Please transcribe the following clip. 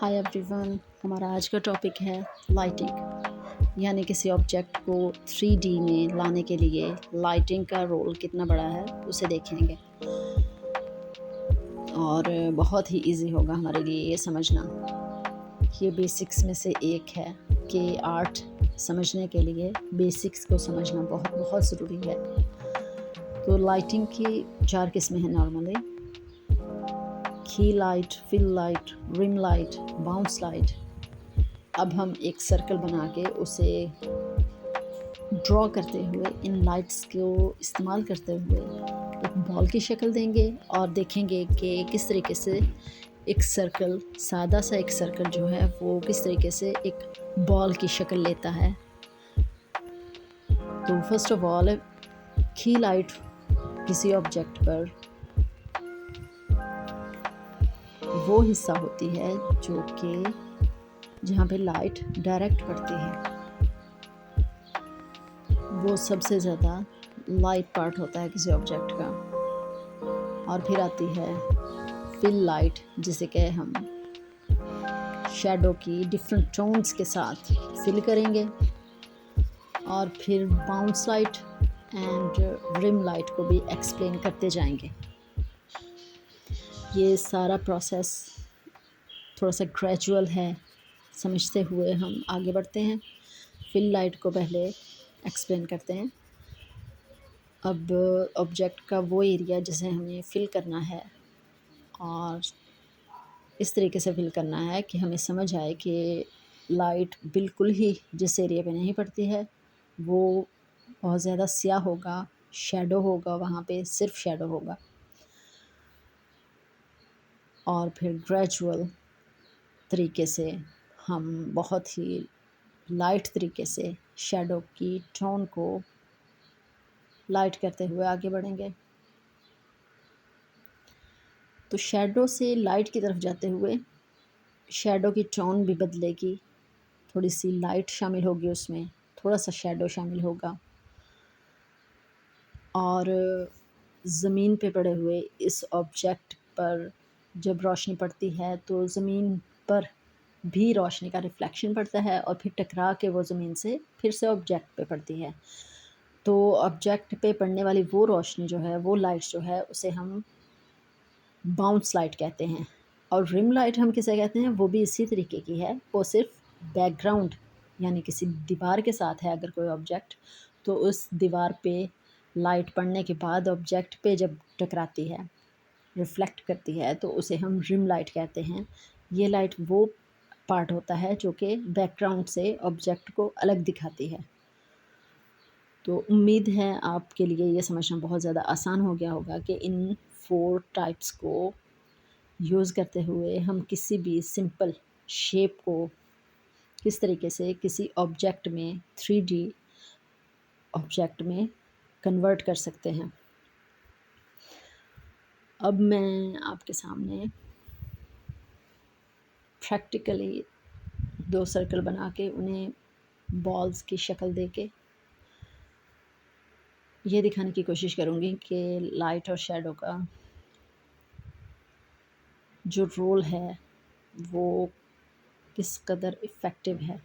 Hi everyone, हमारा आज का टॉपिक है लाइटिंग, यानी किसी ऑब्जेक्ट को 3D में लाने के लिए लाइटिंग का रोल कितना बड़ा है उसे देखेंगे। और बहुत ही इजी होगा हमारे लिए ये समझना। ये बेसिक्स में से एक है कि आर्ट समझने के लिए बेसिक्स को समझना बहुत बहुत ज़रूरी है। तो लाइटिंग की 4 किस्में हैं normally: key light, fill light, rim light, bounce light. अब हम एक सर्कल बना के उसे ड्रॉ करते हुए इन लाइट्स को इस्तेमाल करते हुए एक बॉल की शक्ल देंगे और देखेंगे कि किस तरीके से एक सर्कल, सादा सा एक सर्कल जो है वो किस तरीके से एक बॉल की शक्ल लेता है। तो फर्स्ट ऑफ ऑल, की लाइट किसी ऑब्जेक्ट पर वो हिस्सा होती है जो कि जहाँ पे लाइट डायरेक्ट पड़ती है, वो सबसे ज़्यादा लाइट पार्ट होता है किसी ऑब्जेक्ट का। और फिर आती है फिल लाइट, जिसे कि हम शैडो की डिफरेंट टोन्स के साथ फिल करेंगे। और फिर bounce light and rim light को भी एक्सप्लेन करते जाएंगे। ये सारा प्रोसेस थोड़ा सा ग्रेजुअल है, समझते हुए हम आगे बढ़ते हैं। फिल लाइट को पहले एक्सप्लेन करते हैं। अब ऑब्जेक्ट का वो एरिया जिसे हमें फिल करना है, और इस तरीके से फिल करना है कि हमें समझ आए कि लाइट बिल्कुल ही जिस एरिया पे नहीं पड़ती है वो बहुत ज़्यादा स्याह होगा, शैडो होगा, वहाँ पे सिर्फ शैडो होगा। और फिर ग्रेजुअल तरीके से हम बहुत ही लाइट तरीके से शैडो की टोन को लाइट करते हुए आगे बढ़ेंगे। तो शैडो से लाइट की तरफ जाते हुए शैडो की टोन भी बदलेगी, थोड़ी सी लाइट शामिल होगी उसमें, थोड़ा सा शैडो शामिल होगा। और ज़मीन पे पड़े हुए इस ऑब्जेक्ट पर जब रोशनी पड़ती है तो ज़मीन पर भी रोशनी का रिफ्लेक्शन पड़ता है और फिर टकरा के वो ज़मीन से फिर से ऑब्जेक्ट पे पड़ती है। तो ऑब्जेक्ट पे पड़ने वाली वो रोशनी जो है, वो लाइट जो है, उसे हम बाउंस लाइट कहते हैं। और रिम लाइट हम किसे कहते हैं, वो भी इसी तरीके की है। वो सिर्फ बैकग्राउंड, यानी किसी दीवार के साथ है अगर कोई ऑब्जेक्ट, तो उस दीवार पे लाइट पड़ने के बाद ऑब्जेक्ट पे जब टकराती है, रिफ्लेक्ट करती है, तो उसे हम रिम लाइट कहते हैं। ये लाइट वो पार्ट होता है जो कि बैकग्राउंड से ऑब्जेक्ट को अलग दिखाती है। तो उम्मीद है आपके लिए ये समझना बहुत ज़्यादा आसान हो गया होगा कि इन 4 टाइप्स को यूज़ करते हुए हम किसी भी सिंपल शेप को किस तरीके से किसी ऑब्जेक्ट में, 3D ऑब्जेक्ट में कन्वर्ट कर सकते हैं। अब मैं आपके सामने प्रैक्टिकली 2 सर्कल बना के उन्हें बॉल्स की शक्ल दे के ये दिखाने की कोशिश करूँगी कि लाइट और शैडो का जो रोल है वो किस कदर इफ़ेक्टिव है।